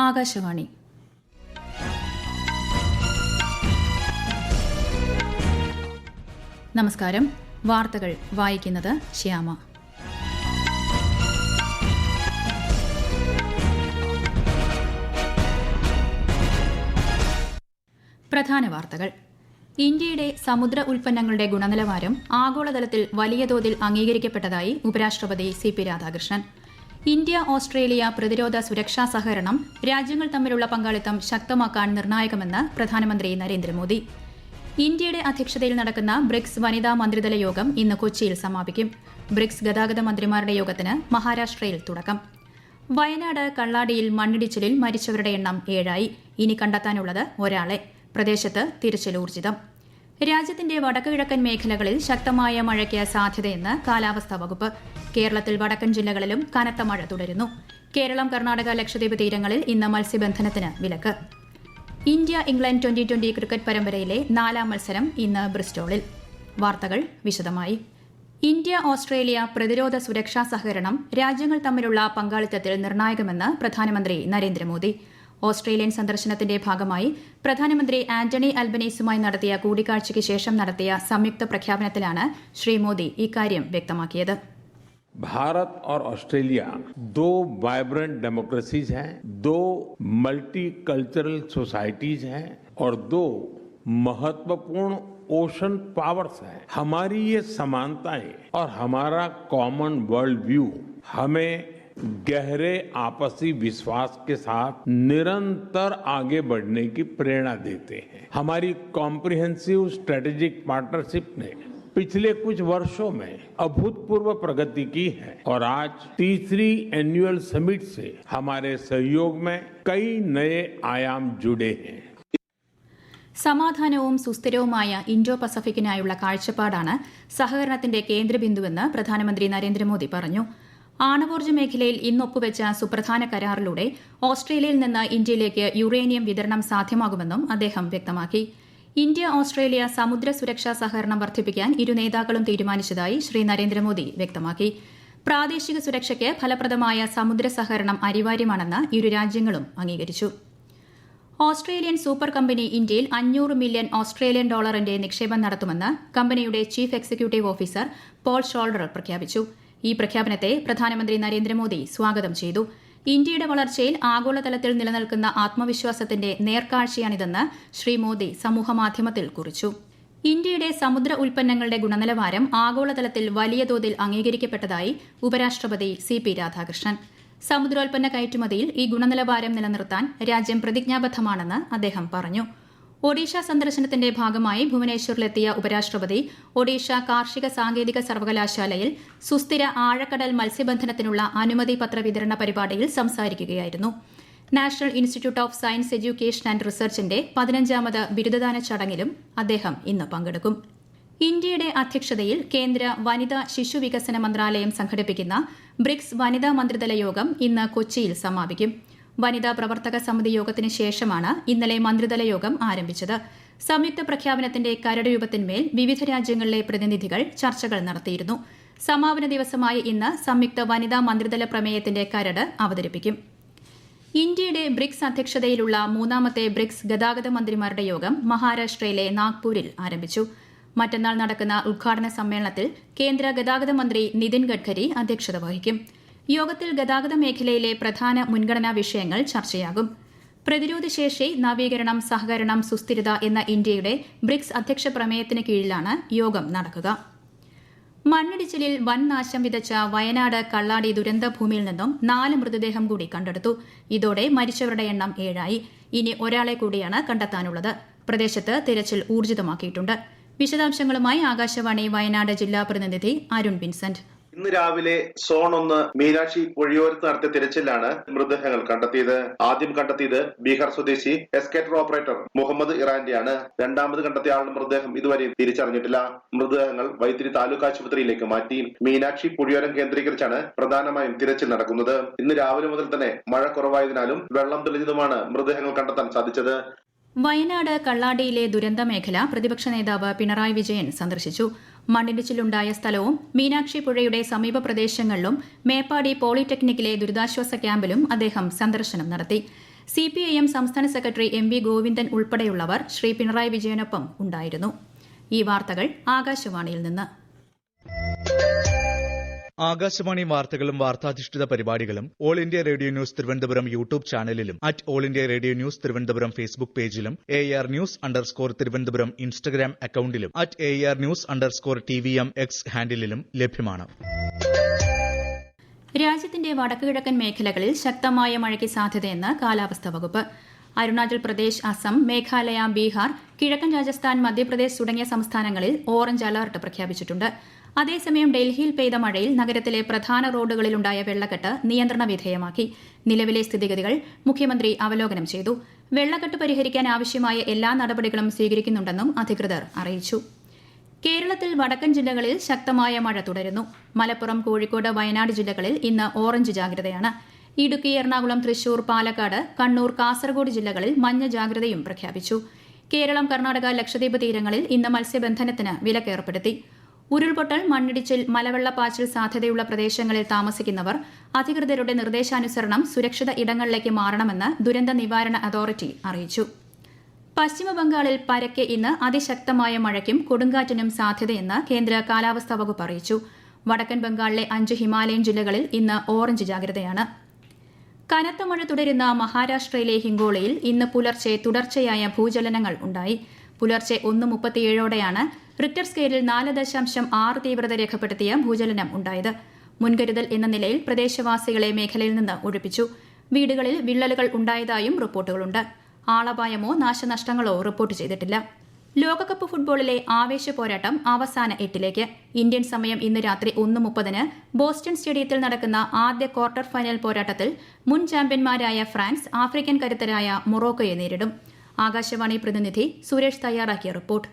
ആകാശവാണി. നമസ്കാരം. വാർത്തകൾ വായിക്കുന്നത് ശ്യാമ. പ്രധാന വാർത്തകൾ. ഇന്ത്യയുടെ സമുദ്ര ഉൽപ്പന്നങ്ങളുടെ ഗുണനിലവാരം ആഗോളതലത്തിൽ വലിയ തോതിൽ അംഗീകരിക്കപ്പെട്ടതായി ഉപരാഷ്ട്രപതി സി.പി. രാധാകൃഷ്ണൻ. ഇന്ത്യ ഓസ്ട്രേലിയ പ്രതിരോധ സുരക്ഷാ സഹകരണം രാജ്യങ്ങൾ തമ്മിലുള്ള പങ്കാളിത്തം ശക്തമാക്കാൻ നിർണായകമെന്ന് പ്രധാനമന്ത്രി നരേന്ദ്രമോദി. ഇന്ത്യയുടെ അധ്യക്ഷതയിൽ നടക്കുന്ന ബ്രിക്സ് വനിതാ മന്ത്രിതല യോഗം ഇന്ന് കൊച്ചിയിൽ സമാപിക്കും. ബ്രിക്സ് ഗതാഗത മന്ത്രിമാരുടെ യോഗത്തിന് മഹാരാഷ്ട്രയിൽ തുടക്കം. വയനാട് കള്ളാടിയിൽ മണ്ണിടിച്ചിലിൽ മരിച്ചവരുടെ എണ്ണം 7ആയി. ഇനി കണ്ടെത്താനുള്ളത് ഒരാളെ. പ്രദേശത്ത് തിരച്ചിൽ ഊർജിതം. രാജ്യത്തിന്റെ വടക്കു കിഴക്കൻ മേഖലകളിൽ ശക്തമായ മഴയ്ക്ക് സാധ്യതയെന്ന് കാലാവസ്ഥാ വകുപ്പ്. കേരളത്തിൽ വടക്കൻ ജില്ലകളിലും കനത്ത മഴ തുടരുന്നു. കേരളം, കർണാടക, ലക്ഷദ്വീപ് തീരങ്ങളിൽ ഇന്ന് മത്സ്യബന്ധനത്തിന് വിലക്ക്. ഇന്ത്യ ഇംഗ്ലണ്ട് T20 ക്രിക്കറ്റ് പരമ്പരയിലെ 4ാം മത്സരം ഇന്ന് ബ്രിസ്റ്റോളിൽ. വാർത്തകൾ വിശദമായി. ഇന്ത്യ ഓസ്ട്രേലിയ പ്രതിരോധ സുരക്ഷാ സഹകരണം രാജ്യങ്ങൾ തമ്മിലുള്ള പങ്കാളിത്തത്തിൽ നിർണായകമെന്ന് പ്രധാനമന്ത്രി നരേന്ദ്രമോദി. ഓസ്ട്രേലിയൻ സന്ദർശനത്തിന്റെ ഭാഗമായി പ്രധാനമന്ത്രി ആന്റണി അൽബനീസുമായി നടത്തിയ കൂടിക്കാഴ്ചയ്ക്ക് ശേഷം നടത്തിയ സംയുക്ത പ്രഖ്യാപനത്തിലാണ് ശ്രീ മോദി ഇക്കാര്യം വ്യക്തമാക്കിയത്. भारत और ऑस्ट्रेलिया दो वाइब्रेंट डेमोक्रेसीज हैं, दो मल्टीकल्चरल सोसाइटीज हैं और दो महत्वपूर्ण ओशन पावर्स हैं. हमारी ये समानताएं और हमारा कॉमन वर्ल्ड व्यू हमें गहरे आपसी विश्वास के साथ निरंतर आगे बढ़ने की प्रेरणा देते हैं. हमारी कॉम्प्रिहेंसिव स्ट्रेटेजिक पार्टनरशिप ने पिछले कुछ वर्षों में अभूतपूर्व प्रगति की है और आज तीसरी एनुअल समिट से हमारे सहयोग में कई नए आयाम जुड़े हैं. സമാധാനവും സുസ്ഥിരവുമായ ഇൻഡോ പസഫിക്കിനായുള്ള കാഴ്ചപ്പാടാണ് സഹകരണത്തിന്റെ കേന്ദ്രബിന്ദുവെന്ന് പ്രധാനമന്ത്രി നരേന്ദ്രമോദി പറഞ്ഞു. ആണവോർജ്ജ മേഖലയിൽ ഇന്ന് ഒപ്പുവെച്ച സുപ്രധാന കരാറിലൂടെ ഓസ്ട്രേലിയയിൽ നിന്ന് ഇന്ത്യയിലേക്ക് യുറേനിയം വിതരണം സാധ്യമാകുമെന്നും അദ്ദേഹം വ്യക്തമാക്കി. ഇന്ത്യ ഓസ്ട്രേലിയ സമുദ്ര സുരക്ഷാ സഹകരണം വർദ്ധിപ്പിക്കാൻ ഇരു നേതാക്കളും തീരുമാനിച്ചതായി ശ്രീ നരേന്ദ്രമോദി വ്യക്തമാക്കി. പ്രാദേശിക സുരക്ഷയ്ക്ക് ഫലപ്രദമായ സമുദ്ര സഹകരണം അനിവാര്യമാണെന്ന് ഇരു രാജ്യങ്ങളും അംഗീകരിച്ചു. ഓസ്ട്രേലിയൻ സൂപ്പർ കമ്പനി ഇന്ത്യയിൽ $500 മില്യൺ ഓസ്ട്രേലിയൻ ഡോളറിന്റെ നിക്ഷേപം നടത്തുമെന്ന് കമ്പനിയുടെ chief executive officer Paul Shoulder പ്രഖ്യാപിച്ചു. ഈ പ്രഖ്യാപനത്തെ പ്രധാനമന്ത്രി നരേന്ദ്രമോദി സ്വാഗതം ചെയ്തു. ഇന്ത്യയുടെ വളർച്ചയിൽ ആഗോളതലത്തിൽ നിലനിൽക്കുന്ന ആത്മവിശ്വാസത്തിന്റെ നേർക്കാഴ്ചയാണിതെന്ന് ശ്രീ മോദി സമൂഹമാധ്യമത്തിൽ കുറിച്ചു. ഇന്ത്യയുടെ സമുദ്ര ഉൽപ്പന്നങ്ങളുടെ ഗുണനിലവാരം ആഗോളതലത്തിൽ വലിയ തോതിൽ അംഗീകരിക്കപ്പെട്ടതായി ഉപരാഷ്ട്രപതി സി.പി. രാധാകൃഷ്ണൻ. സമുദ്രോൽപ്പന്ന കയറ്റുമതിയിൽ ഈ ഗുണനിലവാരം നിലനിർത്താൻ രാജ്യം പ്രതിജ്ഞാബദ്ധമാണെന്ന് അദ്ദേഹം പറഞ്ഞു. ഒഡീഷ സന്ദർശനത്തിന്റെ ഭാഗമായി ഭുവനേശ്വറിലെത്തിയ ഉപരാഷ്ട്രപതി ഒഡീഷ കാർഷിക സാങ്കേതിക സർവകലാശാലയിൽ സുസ്ഥിര ആഴക്കടൽ മത്സ്യബന്ധനത്തിനുള്ള അനുമതി പത്ര വിതരണ പരിപാടിയിൽ സംസാരിക്കുകയായിരുന്നു. National institute of science education and റിസർച്ചിന്റെ 15ാമത് ബിരുദദാന ചടങ്ങിലും അദ്ദേഹം ഇന്ന് പങ്കെടുക്കും. ഇന്ത്യയുടെ അധ്യക്ഷതയിൽ കേന്ദ്ര വനിതാ ശിശു വികസന മന്ത്രാലയം സംഘടിപ്പിക്കുന്ന ബ്രിക്സ് വനിതാ മന്ത്രിതല യോഗം ഇന്ന് കൊച്ചിയിൽ സമാപിക്കും. വനിതാ പ്രവർത്തക സമിതി യോഗത്തിന് ശേഷമാണ് ഇന്നലെ മന്ത്രിതല യോഗം ആരംഭിച്ചത്. സംയുക്ത പ്രഖ്യാപനത്തിന്റെ കരട് രൂപത്തിന്മേൽ വിവിധ രാജ്യങ്ങളിലെ പ്രതിനിധികൾ ചർച്ചകൾ നടത്തിയിരുന്നു. സമാപന ദിവസമായ ഇന്ന് സംയുക്ത വനിതാ മന്ത്രിതല പ്രമേയത്തിന്റെ കരട് അവതരിപ്പിക്കും. ഇന്ത്യയുടെ ബ്രിക്സ് അധ്യക്ഷതയിലുള്ള 3ാമത്തെ ബ്രിക്സ് ഗതാഗത മന്ത്രിമാരുടെ യോഗം മഹാരാഷ്ട്രയിലെ നാഗ്പൂരിൽ ആരംഭിച്ചു. മറ്റന്നാൾ നടക്കുന്ന ഉദ്ഘാടന സമ്മേളനത്തിൽ കേന്ദ്ര ഗതാഗത മന്ത്രി നിതിൻ ഗഡ്കരി അധ്യക്ഷത വഹിക്കും. യോഗത്തിൽ ഗതാഗത മേഖലയിലെ പ്രധാന മുൻഗണനാ വിഷയങ്ങൾ ചർച്ചയാകും. പ്രതിരോധശേഷി, നവീകരണം, സഹകരണം, സുസ്ഥിരത എന്ന ഇന്ത്യയുടെ ബ്രിക്സ് അധ്യക്ഷ പ്രമേയത്തിന് കീഴിലാണ് യോഗം നടക്കുക. മണ്ണിടിച്ചിലിൽ വൻ നാശം വിതച്ച വയനാട് കള്ളാടി ദുരന്ത ഭൂമിയിൽ നിന്നും 4 മൃതദേഹം കൂടി കണ്ടെടുത്തു. ഇതോടെ മരിച്ചവരുടെ എണ്ണം 7ആയി. ഇനി ഒരാളെ കൂടിയാണ് കണ്ടെത്താനുള്ളത്. പ്രദേശത്ത് തിരച്ചിൽ ഊർജിതമാക്കിയിട്ടുണ്ട്. വിശദാംശങ്ങളുമായി ആകാശവാണി വയനാട് ജില്ലാ പ്രതിനിധി അരുൺ വിൻസെന്റ്. ഇന്ന് രാവിലെ സോൺ 1 മീനാക്ഷി പുഴയോരത്ത് നടത്തിയ തിരച്ചിലാണ് മൃതദേഹങ്ങൾ കണ്ടെത്തിയത്. ആദ്യം കണ്ടെത്തിയത് ബീഹാർ സ്വദേശി എസ്കേറ്റർ ഓപ്പറേറ്റർ മുഹമ്മദ് ഇറാന്റെയാണ്. രണ്ടാമത് കണ്ടെത്തിയ ആളുടെ മൃതദേഹം ഇതുവരെയും തിരിച്ചറിഞ്ഞിട്ടില്ല. മൃതദേഹങ്ങൾ വൈത്തിരി താലൂക്ക് ആശുപത്രിയിലേക്ക് മാറ്റി. മീനാക്ഷി പുഴയോരം കേന്ദ്രീകരിച്ചാണ് പ്രധാനമായും തിരച്ചിൽ നടക്കുന്നത്. ഇന്ന് രാവിലെ മുതൽ തന്നെ മഴ കുറവായതിനാലും വെള്ളം തെളിഞ്ഞതുമാണ് മൃതദേഹങ്ങൾ കണ്ടെത്താൻ സാധിച്ചത്. വയനാട് കള്ളാടിയിലെ ദുരന്ത മേഖല പ്രതിപക്ഷ നേതാവ് പിണറായി വിജയൻ സന്ദർശിച്ചു. മണ്ണിടിച്ചിലുണ്ടായ സ്ഥലവും മീനാക്ഷി പുഴയുടെ സമീപ പ്രദേശങ്ങളിലും മേപ്പാടി പോളിടെക്നിക്കിലെ ദുരിതാശ്വാസ ക്യാമ്പിലും അദ്ദേഹം സന്ദർശനം നടത്തി. CPIM സംസ്ഥാന സെക്രട്ടറി MV ഗോവിന്ദൻ ഉൾപ്പെടെയുള്ളവർ ശ്രീ പിണറായി വിജയനൊപ്പം ഉണ്ടായിരുന്നു. ഈ വാർത്തകൾ ആകാശവാണിയിൽ നിന്ന്. ആകാശവാണി വാർത്തകളും വാർത്താധിഷ്ഠിത പരിപാടികളും all India radio news Thiruvananthapuram YouTube ചാനലിലും all India radio news Thiruvananthapuram Facebook പേജിലും AR News_ തിരുവനന്തപുരം ഇൻസ്റ്റഗ്രാം അക്കൌണ്ടിലും AR News_TVM X ഹാൻഡിലും ലഭ്യമാണ്. രാജ്യത്തിന്റെ വടക്കുകിഴക്കൻ മേഖലകളിൽ ശക്തമായ മഴയ്ക്ക് സാധ്യതയെന്ന് കാലാവസ്ഥാ വകുപ്പ്. അരുണാചൽ പ്രദേശ്, അസം, മേഘാലയ, ബീഹാർ, കിഴക്കൻ രാജസ്ഥാൻ, മധ്യപ്രദേശ് തുടങ്ങിയ സംസ്ഥാനങ്ങളിൽ ഓറഞ്ച് അലർട്ട് പ്രഖ്യാപിച്ചിട്ടുണ്ട്. അതേസമയം ഡൽഹിയിൽ പെയ്ത മഴയിൽ നഗരത്തിലെ പ്രധാന റോഡുകളിലുണ്ടായ വെള്ളക്കെട്ട് നിയന്ത്രണ വിധേയമാക്കി. നിലവിലെ സ്ഥിതിഗതികൾ മുഖ്യമന്ത്രി അവലോകനം ചെയ്തു. വെള്ളക്കെട്ട് പരിഹരിക്കാൻ ആവശ്യമായ എല്ലാ നടപടികളും സ്വീകരിക്കുന്നുണ്ടെന്നും അധികൃതർ അറിയിച്ചു. കേരളത്തിൽ വടക്കൻ ജില്ലകളിൽ ശക്തമായ മഴ തുടരുന്നു. മലപ്പുറം, കോഴിക്കോട്, വയനാട് ജില്ലകളിൽ ഇന്ന് ഓറഞ്ച് ജാഗ്രതയാണ്. ഇടുക്കി, എറണാകുളം, തൃശൂർ, പാലക്കാട്, കണ്ണൂർ, കാസർഗോഡ് ജില്ലകളിൽ മഞ്ഞ ജാഗ്രതയും പ്രഖ്യാപിച്ചു. കേരളം, കർണാടക, ലക്ഷദ്വീപ് തീരങ്ങളിൽ ഇന്ന് മത്സ്യബന്ധനത്തിന് വിലക്കേർപ്പെടുത്തി. ഉരുൾപൊട്ടൽ, മണ്ണിടിച്ചിൽ, മലവെള്ളപ്പാച്ചിൽ സാധ്യതയുള്ള പ്രദേശങ്ങളിൽ താമസിക്കുന്നവർ അധികൃതരുടെ നിർദ്ദേശാനുസരണം സുരക്ഷിത ഇടങ്ങളിലേക്ക് മാറണമെന്ന് ദുരന്ത നിവാരണ അതോറിറ്റി അറിയിച്ചു. പശ്ചിമബംഗാളിൽ പരക്കെ ഇന്ന് അതിശക്തമായ മഴയ്ക്കും കൊടുങ്കാറ്റിനും സാധ്യതയെന്ന് കേന്ദ്ര കാലാവസ്ഥാ വകുപ്പ് അറിയിച്ചു. വടക്കൻ ബംഗാളിലെ 5 ഹിമാലയൻ ജില്ലകളിൽ ഇന്ന് ഓറഞ്ച് ജാഗ്രതയാണ്. കനത്ത മഴ തുടരുന്ന മഹാരാഷ്ട്രയിലെ ഹിങ്കോളയിൽ ഇന്ന് പുലർച്ചെ തുടർച്ചയായ ഭൂചലനങ്ങൾ ഉണ്ടായി. പുലർച്ചെ 1:37ഓടെയാണ് റിക്ടർ സ്കെയിലിൽ 4.6 തീവ്രത രേഖപ്പെടുത്തിയ ഭൂചലനം ഉണ്ടായത്. മുൻകരുതൽ എന്ന നിലയിൽ പ്രദേശവാസികളെ മേഖലയിൽ നിന്ന് ഒഴിപ്പിച്ചു. വീടുകളിൽ വിള്ളലുകൾ ഉണ്ടായതായും റിപ്പോർട്ടുകളുണ്ട്. ആളപായമോ നാശനഷ്ടങ്ങളോ റിപ്പോർട്ട് ചെയ്തിട്ടില്ല. ലോകകപ്പ് ഫുട്ബോളിലെ ആവേശ പോരാട്ടം അവസാന 8ലേക്ക്. ഇന്ത്യൻ സമയം ഇന്ന് രാത്രി 1:30 ബോസ്റ്റൺ സ്റ്റേഡിയത്തിൽ നടക്കുന്ന ആദ്യ ക്വാർട്ടർ ഫൈനൽ പോരാട്ടത്തിൽ മുൻ ചാമ്പ്യന്മാരായ ഫ്രാൻസ് ആഫ്രിക്കൻ കരുത്തരായ മൊറോക്കോയെ നേരിടും. ആകാശവാണി പ്രതിനിധി സുരേഷ് തയ്യാറാക്കിയ റിപ്പോർട്ട്.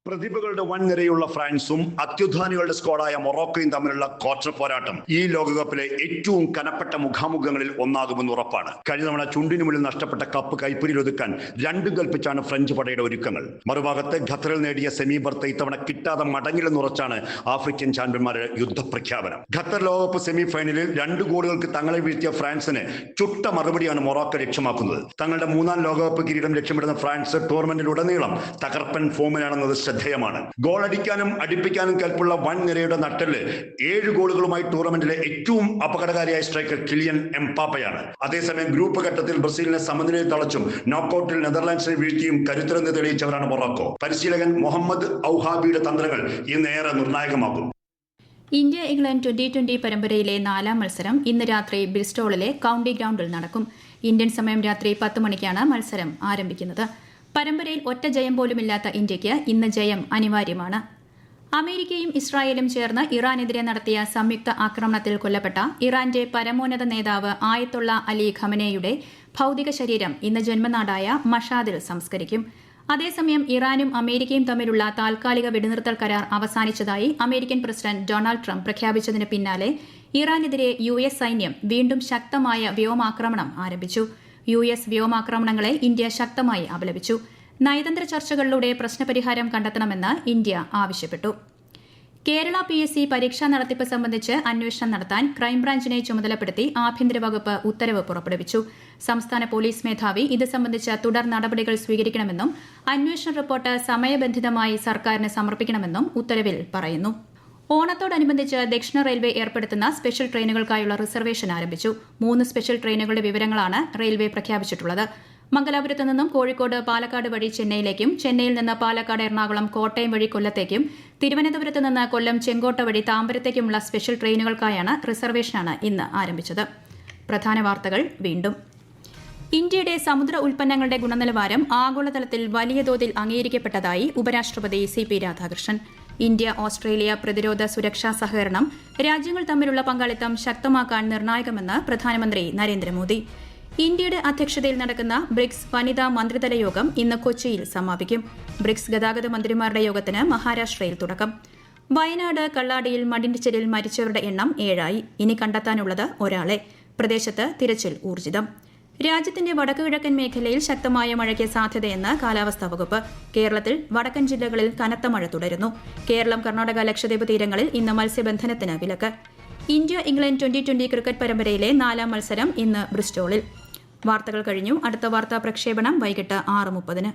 പ്രതിഭകളുടെ വൻ നിരയുള്ള ഫ്രാൻസും അത്യുധാനികളുടെ സ്ക്വാഡായ മൊറോക്കോയും തമ്മിലുള്ള ക്വാർട്ടർ പോരാട്ടം ഈ ലോകകപ്പിലെ ഏറ്റവും കനപ്പെട്ട മുഖാമുഖങ്ങളിൽ ഒന്നാകുമെന്ന് ഉറപ്പാണ്. കഴിഞ്ഞ തവണ ചുണ്ടിനു മുന്നിൽ നഷ്ടപ്പെട്ട കപ്പ് കൈപ്പിടിയിലൊതുക്കാൻ രണ്ടും കൽപ്പിച്ചാണ് ഫ്രഞ്ച് പടയുടെ ഒരുക്കങ്ങൾ. മറുഭാഗത്ത് ഖത്തറിൽ നേടിയ സെമി ബർത്ത് ഇത്തവണ കിട്ടാതെ മടങ്ങില്ലെന്നുറച്ചാണ് ആഫ്രിക്കൻ ചാമ്പ്യന്മാരുടെ യുദ്ധപ്രഖ്യാപനം. ഖത്തർ ലോകകപ്പ് സെമി ഫൈനലിൽ 2 ഗോളുകൾക്ക് തങ്ങളെ വീഴ്ത്തിയ ഫ്രാൻസിന് ചുട്ട മറുപടിയാണ് മൊറോക്കോ ലക്ഷ്യമാക്കുന്നത്. തങ്ങളുടെ 3ാം ലോകകപ്പ് കിരീടം ലക്ഷ്യമിടുന്ന ഫ്രാൻസ് ടൂർണമെന്റിലുടനീളം തകർപ്പൻ ഫോമിലാണെന്നത് ശ്രദ്ധേയമാണ്. ഗോളടിക്കാനും അടിപ്പിക്കാനും കൽപ്പുള്ള വൻ നിരയുടെ നട്ടെല്ല് 7 ഗോളുകളുമായി ടൂർണമെന്റിലെ ഏറ്റവും അപകടകാരിയായ സ്ട്രൈക്കർ കിലിയൻ എംപാപ്പയാണ്. അതേസമയം ഗ്രൂപ്പ് ഘട്ടത്തിൽ ബ്രസീലിനെ സമനിലയിൽ തളച്ചും നോക്കൌട്ടിൽ നെതർലാൻഡ്സിനെ വീഴ്ത്തിയും കരുത്തരെന്ന് തെളിയിച്ചവരാണ് മൊറോക്കോ. പരിശീലകൻ മുഹമ്മദ് ഔഹാബിയുടെ തന്ത്രങ്ങൾ ഇന്നേറെ നിർണായകമാകും. ഇന്ത്യ ഇംഗ്ലണ്ട് T20 പരമ്പരയിലെ 4ാം മത്സരം ഇന്ന് രാത്രി ബ്രിസ്റ്റോളിലെ കൌണ്ടി ഗ്രൌണ്ടിൽ നടക്കും. ഇന്ത്യൻ സമയം രാത്രി 10 മണിക്കാണ് മത്സരം ആരംഭിക്കുന്നത്. പരമ്പരയിൽ ഒറ്റ ജയം പോലുമില്ലാത്ത ഇന്ത്യയ്ക്ക് ഇന്ന് ജയം അനിവാര്യമാണ്. അമേരിക്കയും ഇസ്രായേലും ചേർന്ന് ഇറാനെതിരെ നടത്തിയ സംയുക്ത ആക്രമണത്തിൽ കൊല്ലപ്പെട്ട ഇറാന്റെ പരമോന്നത നേതാവ് ആയത്തുള്ള അലി ഖമനേയുടെ ഭൌതിക ശരീരം ഇന്ന് ജന്മനാടായ മഷാദിൽ സംസ്കരിക്കും. അതേസമയം ഇറാനും അമേരിക്കയും തമ്മിലുള്ള താൽക്കാലിക വെടിനിർത്തൽ കരാർ അവസാനിച്ചതായി അമേരിക്കൻ പ്രസിഡന്റ് ഡൊണാൾഡ് ട്രംപ് പ്രഖ്യാപിച്ചതിന് പിന്നാലെ ഇറാനെതിരെ US സൈന്യം വീണ്ടും ശക്തമായ വ്യോമാക്രമണം ആരംഭിച്ചു. US വ്യോമാക്രമണങ്ങളെ ഇന്ത്യ ശക്തമായി അപലപിച്ചു. നയതന്ത്ര ചർച്ചകളിലൂടെ പ്രശ്നപരിഹാരം കണ്ടെത്തണമെന്ന് ഇന്ത്യ ആവശ്യപ്പെട്ടു. കേരള PSC പരീക്ഷാ നടത്തിപ്പ് സംബന്ധിച്ച് അന്വേഷണം നടത്താൻ ക്രൈംബ്രാഞ്ചിനെ ചുമതലപ്പെടുത്തി ആഭ്യന്തര വകുപ്പ് ഉത്തരവ് പുറപ്പെടുവിച്ചു. സംസ്ഥാന പോലീസ് മേധാവി ഇത് സംബന്ധിച്ച തുടർ നടപടികൾ സ്വീകരിക്കണമെന്നും അന്വേഷണ റിപ്പോർട്ട് സമയബന്ധിതമായി സർക്കാരിന് സമർപ്പിക്കണമെന്നും ഉത്തരവിൽ പറയുന്നു. ഓണത്തോടനുബന്ധിച്ച് ദക്ഷിണ റെയിൽവേ ഏർപ്പെടുത്തുന്ന സ്പെഷ്യൽ ട്രെയിനുകൾക്കായുള്ള റിസർവേഷൻ ആരംഭിച്ചു. 3 സ്പെഷ്യൽ ട്രെയിനുകളുടെ വിവരങ്ങളാണ് റെയിൽവേ പ്രഖ്യാപിച്ചിട്ടുള്ളത്. മംഗലാപുരത്ത് നിന്നും കോഴിക്കോട്, പാലക്കാട് വഴി ചെന്നൈയിലേക്കും, ചെന്നൈയിൽ നിന്ന് പാലക്കാട്, എറണാകുളം, കോട്ടയം വഴി കൊല്ലത്തേക്കും, തിരുവനന്തപുരത്ത് നിന്ന് കൊല്ലം, ചെങ്കോട്ട വഴി താമ്പരത്തേക്കുമുള്ള സ്പെഷ്യൽ ട്രെയിനുകൾക്കായാണ് റിസർവേഷനാണ് ഇന്ന് ആരംഭിച്ചത്. പ്രധാന വാർത്തകൾ വീണ്ടും. ഇന്ത്യയുടെ സമുദ്ര ഉൽപ്പന്നങ്ങളുടെ ഗുണനിലവാരം ആഗോളതലത്തിൽ വലിയ തോതിൽ അംഗീകരിക്കപ്പെട്ടതായി ഉപരാഷ്ട്രപതി CP രാധാകൃഷ്ണൻ. ഇന്ത്യ ഓസ്ട്രേലിയ പ്രതിരോധ സുരക്ഷാ സഹകരണം രാജ്യങ്ങൾ തമ്മിലുള്ള പങ്കാളിത്തം ശക്തമാക്കാൻ നിർണായകമെന്ന് പ്രധാനമന്ത്രി നരേന്ദ്രമോദി. ഇന്ത്യയുടെ അധ്യക്ഷതയിൽ നടക്കുന്ന ബ്രിക്സ് വനിതാ മന്ത്രിതല യോഗം ഇന്ന് കൊച്ചിയിൽ സമാപിക്കും. ബ്രിക്സ് ഗതാഗത മന്ത്രിമാരുടെ യോഗത്തിന് മഹാരാഷ്ട്രയിൽ തുടക്കം. വയനാട് കള്ളാടിയിൽ മണ്ണിടിച്ചിലിൽ മരിച്ചവരുടെ എണ്ണം 7ആയി. ഇനി കണ്ടെത്താനുള്ളത് ഒരാളെ. പ്രദേശത്ത് തിരച്ചിൽ ഊർജിതം. രാജ്യത്തിന്റെ വടക്കുകിഴക്കൻ മേഖലയിൽ ശക്തമായ മഴയ്ക്ക് സാധ്യതയെന്ന് കാലാവസ്ഥാ വകുപ്പ്. കേരളത്തിൽ വടക്കൻ ജില്ലകളിൽ കനത്ത മഴ തുടരുന്നു. കേരളം, കർണാടക, ലക്ഷദ്വീപ് തീരങ്ങളിൽ ഇന്ന് മത്സ്യബന്ധനത്തിന് വിലക്ക്. ഇന്ത്യ ഇംഗ്ലണ്ട് T20 ക്രിക്കറ്റ് പരമ്പരയിലെ 4ാം മത്സരം ഇന്ന് ബ്രിസ്റ്റോളിൽ. വാർത്തകൾ കഴിഞ്ഞു. അടുത്ത വാർത്താ പ്രക്ഷേപണം വൈകിട്ട് 6:30.